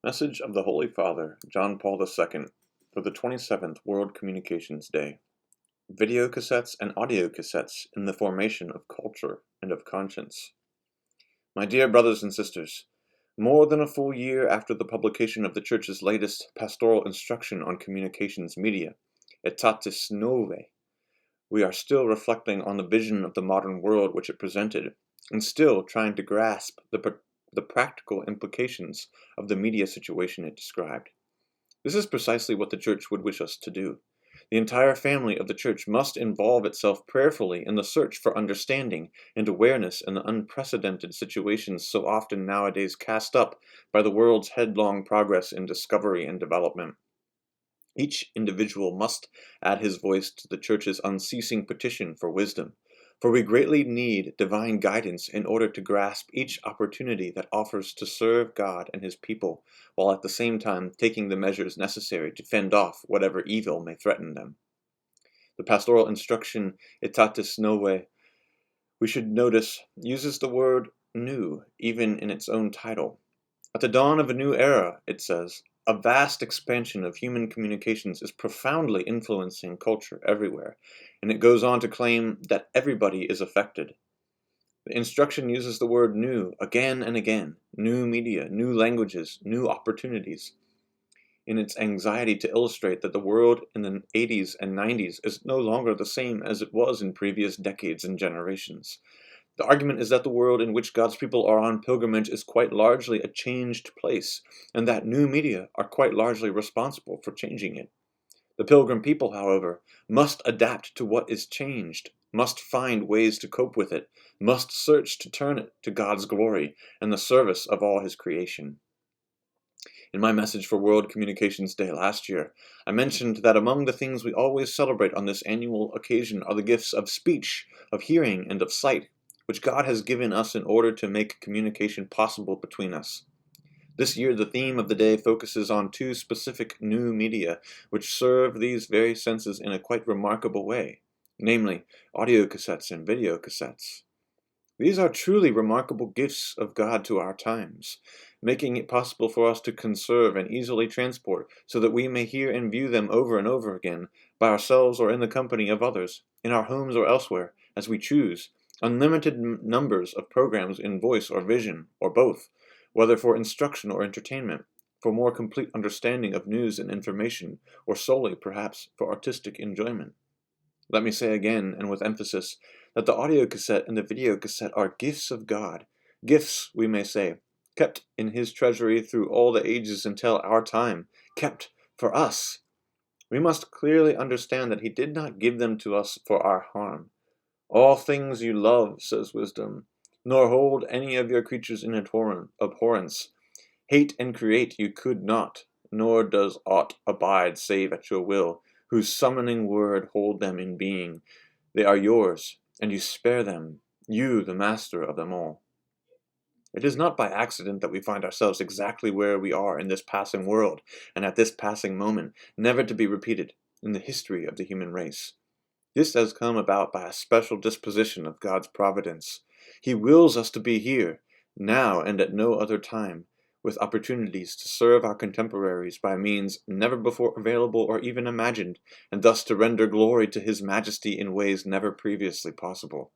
Message of the Holy Father, John Paul II, for the 27th World Communications Day. Videocassettes and audiocassettes in the formation of culture and of conscience. My dear brothers and sisters, more than a full year after the publication of the Church's latest pastoral instruction on communications media, Aetatis Novae, we are still reflecting on the vision of the modern world which it presented, and still trying to grasp the practical implications of the media situation it described. This is precisely what the Church would wish us to do. The entire family of the Church must involve itself prayerfully in the search for understanding and awareness in the unprecedented situations so often nowadays cast up by the world's headlong progress in discovery and development. Each individual must add his voice to the Church's unceasing petition for wisdom, for we greatly need divine guidance in order to grasp each opportunity that offers to serve God and His people, while at the same time taking the measures necessary to fend off whatever evil may threaten them. The pastoral instruction Aetatis Novae, we should notice, uses the word new even in its own title. At the dawn of a new era, it says, a vast expansion of human communications is profoundly influencing culture everywhere, and it goes on to claim that everybody is affected. The instruction uses the word new again and again, new media, new languages, new opportunities, in its anxiety to illustrate that the world in the 80s and 90s is no longer the same as it was in previous decades and generations. The argument is that the world in which God's people are on pilgrimage is quite largely a changed place, and that new media are quite largely responsible for changing it. The pilgrim people, however, must adapt to what is changed, must find ways to cope with it, must search to turn it to God's glory and the service of all His creation. In my message for World Communications Day last year, I mentioned that among the things we always celebrate on this annual occasion are the gifts of speech, of hearing, and of sight, which God has given us in order to make communication possible between us. This year, the theme of the day focuses on two specific new media which serve these very senses in a quite remarkable way, namely audiocassettes and videocassettes. These are truly remarkable gifts of God to our times, making it possible for us to conserve and easily transport so that we may hear and view them over and over again, by ourselves or in the company of others, in our homes or elsewhere, as we choose, unlimited numbers of programs in voice or vision, or both, whether for instruction or entertainment, for more complete understanding of news and information, or solely, perhaps, for artistic enjoyment. Let me say again, and with emphasis, that the audiocassette and the videocassette are gifts of God, gifts, we may say, kept in His treasury through all the ages until our time, kept for us. We must clearly understand that He did not give them to us for our harm. All things you love, says wisdom, nor hold any of your creatures in abhorrence. Hate and create you could not, nor does aught abide save at your will, whose summoning word hold them in being. They are yours, and you spare them, you the master of them all. It is not by accident that we find ourselves exactly where we are in this passing world, and at this passing moment, never to be repeated in the history of the human race. This has come about by a special disposition of God's providence. He wills us to be here, now and at no other time, with opportunities to serve our contemporaries by means never before available or even imagined, and thus to render glory to His Majesty in ways never previously possible.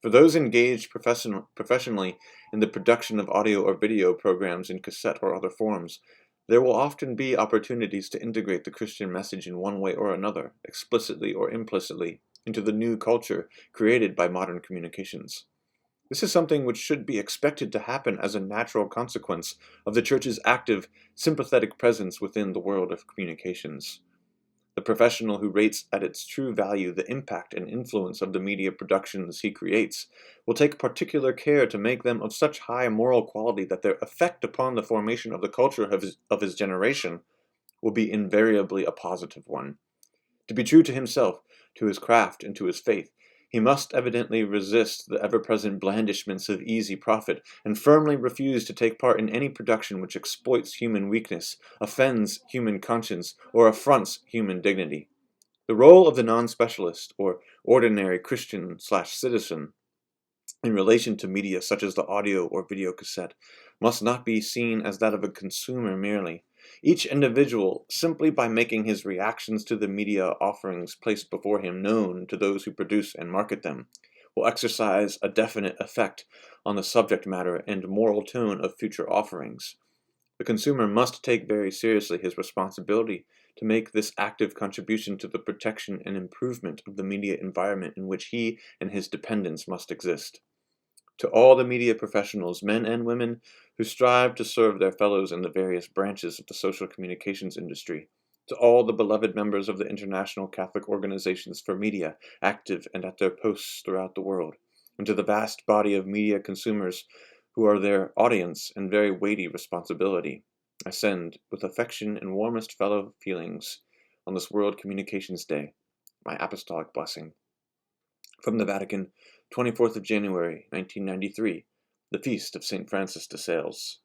For those engaged professionally in the production of audio or video programs in cassette or other forms, there will often be opportunities to integrate the Christian message in one way or another, explicitly or implicitly, into the new culture created by modern communications. This is something which should be expected to happen as a natural consequence of the Church's active, sympathetic presence within the world of communications. The professional who rates at its true value the impact and influence of the media productions he creates will take particular care to make them of such high moral quality that their effect upon the formation of the culture of his generation will be invariably a positive one. To be true to himself, to his craft, and to his faith, he must evidently resist the ever-present blandishments of easy profit, and firmly refuse to take part in any production which exploits human weakness, offends human conscience, or affronts human dignity. The role of the non-specialist, or ordinary Christian/citizen, in relation to media such as the audio or video cassette, must not be seen as that of a consumer merely. Each individual, simply by making his reactions to the media offerings placed before him known to those who produce and market them, will exercise a definite effect on the subject matter and moral tone of future offerings. The consumer must take very seriously his responsibility to make this active contribution to the protection and improvement of the media environment in which he and his dependents must exist. To all the media professionals, men and women, who strive to serve their fellows in the various branches of the social communications industry, to all the beloved members of the International Catholic Organizations for Media, active and at their posts throughout the world, and to the vast body of media consumers who are their audience and very weighty responsibility, I send, with affection and warmest fellow feelings, on this World Communications Day, my apostolic blessing. From the Vatican, 24th of January, 1993, the Feast of St. Francis de Sales.